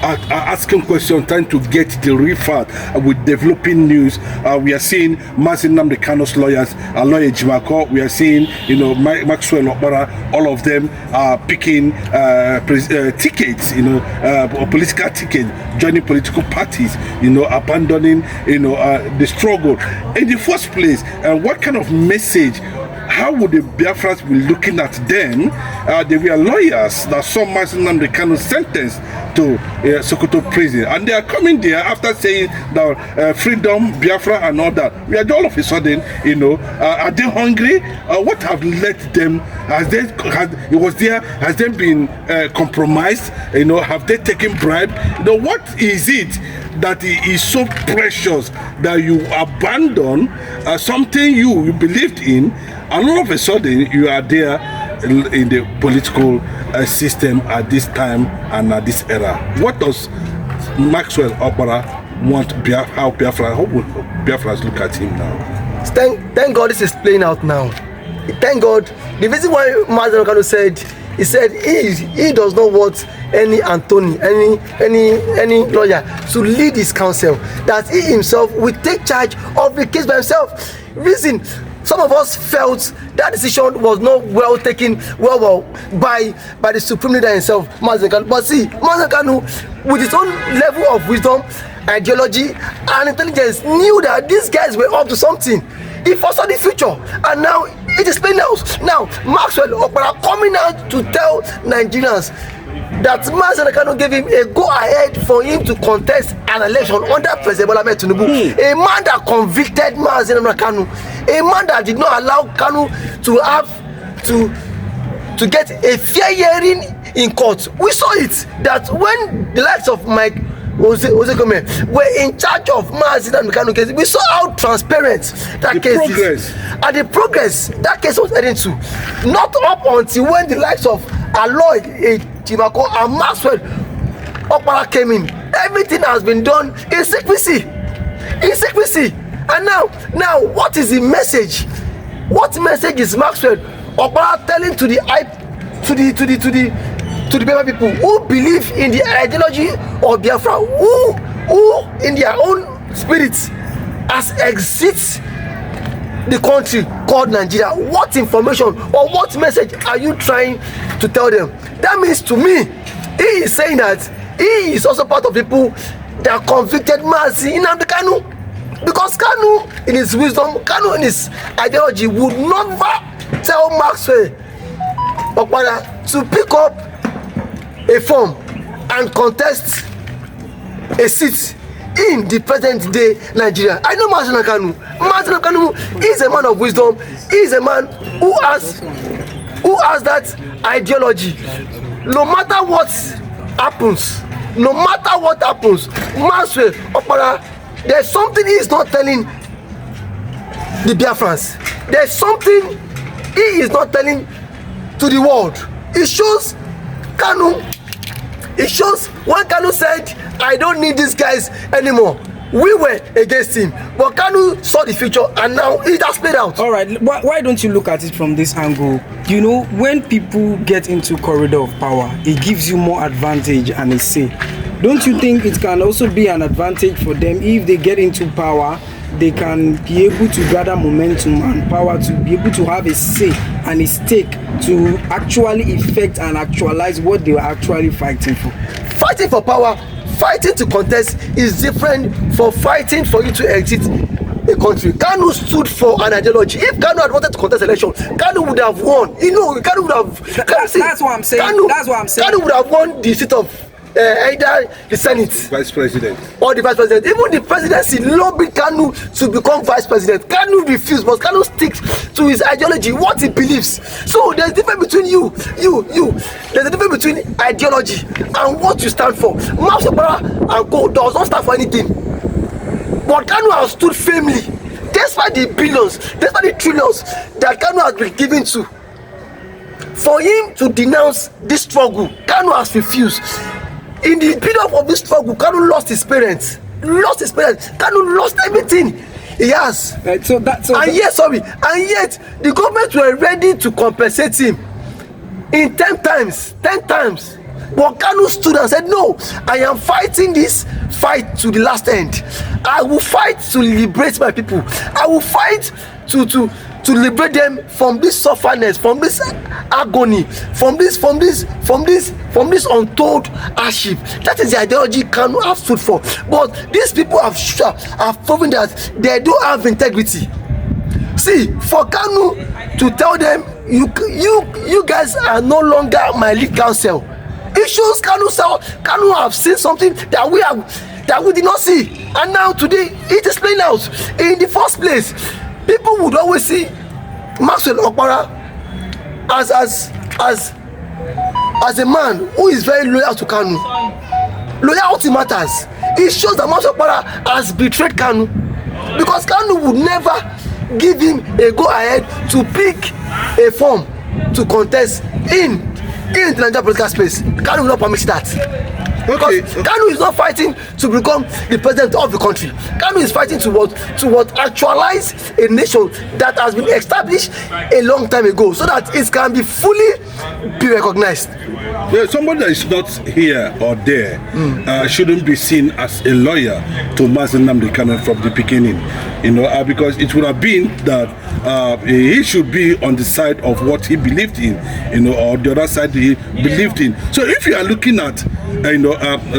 asking questions, trying to get the real fact with developing news. We are seeing Mazin Nnamdi Kanu's lawyers, lawyer Jimako. We are seeing, Maxwell Okpara, all of them are picking tickets, political tickets, joining political parties, abandoning, the struggle. In the first place, what kind of message? How would the Biafrans be looking at them? They were lawyers that saw Mazin Nnamdi Kanu sentenced to Sokoto prison, and they are coming there after saying that freedom, Biafra, and all that. We are all of a sudden, are they hungry? What have led them? Has they been compromised? Have they taken bribe? What is it that is so precious that you abandon something you believed in, and all of a sudden you are there in the political system at this time and at this era? What does Maxwell Okpara want? How would Biafrans look at him now? Thank God this is playing out now. Thank God. The reason why Mazin Kanu said he does not want any Anthony, any lawyer to lead his counsel, that he himself will take charge of the case by himself. Reason, some of us felt that decision was not well taken by the supreme leader himself, Mazin Kanu. But see, Mazin Kanu, with his own level of wisdom, ideology, and intelligence, knew that these guys were up to something. He foresaw the future, and now it is playing out. Now, Maxwell Okpara coming out to tell Nigerians that Mazin Kanu gave him a go-ahead for him to contest an election under President Bola Ahmed Tinubu. A man that convicted Mazin Kanu, a man that did not allow Kanu to have to get a fair hearing in court. We saw it that when the likes of Mike Ozekome were in charge of Mazin Kanu case, we saw how transparent that case is, and the progress that case was heading to. Not up until when the likes of Aloy Chimako and Maxwell Okpara came in. Everything has been done in secrecy. And now, what is the message? What message is Maxwell Okpara telling to the Biafra people who believe in the ideology of Biafra, who in their own spirits has exits the country called Nigeria? What information or what message are you trying to tell them? That means to me, he is saying that he is also part of people that convicted Mazin Nnamdi Kanu, because Kanu in his wisdom, Kanu in his ideology would never tell Maxwell Okpara to pick up a form and contest a seat in the present day Nigeria. I know Mazin Kanu. Mazin Kanu is a man of wisdom. He is a man who has that ideology. No matter what happens, Maxwell Okpara, there's something he is not telling the Biafrans. There's something he is not telling to the world. It shows Kanu. It shows when Kanu said, I don't need these guys anymore. We were against him, but Kanu saw the future, and now it has played out. All right, why don't you look at it from this angle? When people get into corridor of power, it gives you more advantage and a say. Don't you think it can also be an advantage for them if they get into power? They can be able to gather momentum and power to be able to have a say and a stake to actually effect and actualize what they are actually fighting for. Fighting for power, fighting to contest is different from fighting for you to exit a country. Kanu stood for an ideology. If Kanu had wanted to contest election, Kanu would have won. Kanu would have. That's what I'm saying. Kanu would have won the seat of either the Senate, Vice President, or the Vice President. Even the presidency lobbied Kanu to become Vice President. Kanu refused, but Kanu sticks to his ideology, what he believes. So there's a difference between you. There's a difference between ideology and what you stand for. Maxwell Okpara and co does not stand for anything. But Kanu has stood firmly, despite the billions, despite the trillions that Kanu has been given to. For him to denounce this struggle, Kanu has refused. In the build-up of this struggle, Kanu lost his parents. Kanu lost everything he has. And yet the government were ready to compensate him in 10 times But Kanu stood and said, no, I am fighting this fight to the last end. I will fight to liberate my people. I will fight to liberate them from this sufferness, from this agony, from this untold hardship. That is the ideology Kanu have stood for. But these people have proven that they don't have integrity. See, for Kanu to tell them, you guys are no longer my lead counsel, it shows Kanu have seen something that we did not see, and now today it is playing out. In the first place, people would always see Maxwell Okpara as a man who is very loyal to Kanu. Loyalty matters. It shows that Maxwell Okpara has betrayed Kanu, because Kanu would never give him a go ahead to pick a form to contest in the Nigerian political space. Kanu will not permit that. Because Kanu is not fighting to become the president of the country. Kanu is fighting to actualize a nation that has been established a long time ago, so that it can be fully recognized. Yeah, somebody that is not here or there shouldn't be seen as a lawyer to Mazi Nnamdi Kanu from the beginning, because it would have been that he should be on the side of what he believed in, or the other side he believed in. So if you are looking at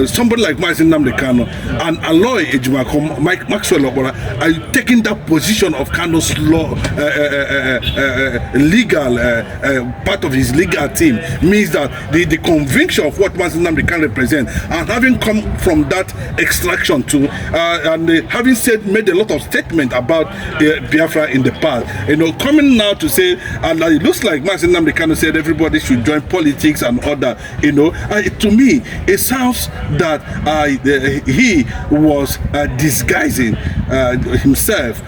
somebody like Mazi Nnamdi Kanu and Aloy Ejimako, Maxwell Okpara are taking that position of Kanu's legal part of his legal team, means that the conviction of what Mazi Nnamdi Kanu represent, and having come from that extraction to and having made a lot of statement about Biafra in the past, coming now to say, and it looks like Mazi Nnamdi Kanu said everybody should join politics and other, to me it sounds that he was disguising himself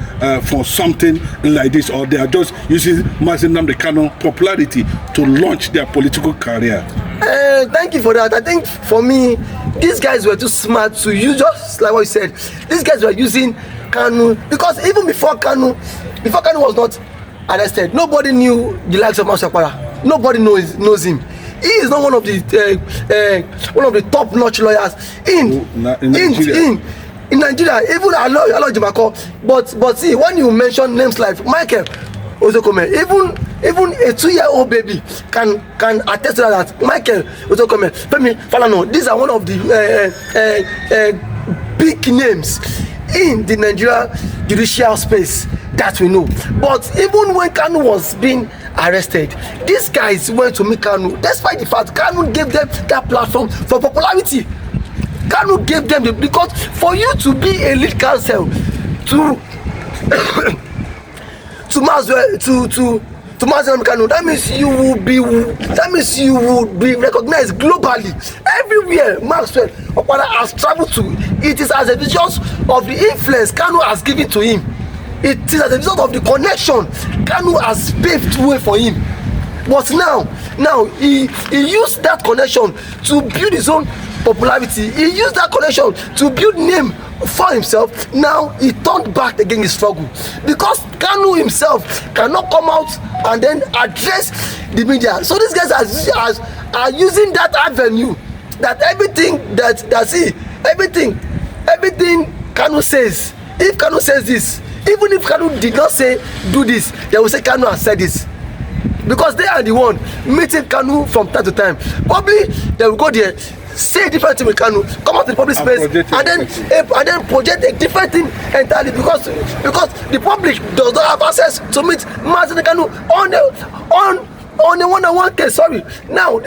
for something like this, or they are just using Mazi Nnamdi Kanu popularity to launch their political career. Thank you for that. I think for me, these guys were too smart to use, just like what you said. These guys were using Kanu, because even before Kanu was not arrested, nobody knew the likes of Maxwell Okpara. Nobody knows him. He is not one of the top-notch lawyers in Nigeria. Even Aloy Ejimako. But see, when you mention names like Michael Ozokome, even a 2-year-old baby can attest to that. Michael Ozokome, Femi Falana, these are one of the big names in the Nigeria judicial space that we know. But even when Kanu was being arrested, these guys went to meet Kanu, despite the fact Kanu gave them that platform for popularity. Kanu gave them because for you to be a lead counsel to Mazi Nnamdi Kanu, that means you will be recognized globally. Everywhere Maxwell Okpara has traveled to, it is as a result of the influence Kanu has given to him. It is as a result of the connection Kanu has paved way for him. But now he used that connection to build his own popularity. He used that connection to build name for himself. Now he turned back against his struggle, because Kanu himself cannot come out and then address the media. So these guys are using that avenue, that everything everything Kanu says, if Kanu says this, even if Kanu did not say do this, they will say Kanu has said this, because they are the one meeting Kanu from time to time. Probably they will go there, say different thing with Kanu, come out to the public space, and then project a different thing entirely, because the public does not have access to meet Mazi Nnamdi Kanu on a one-on-one case. Sorry. Now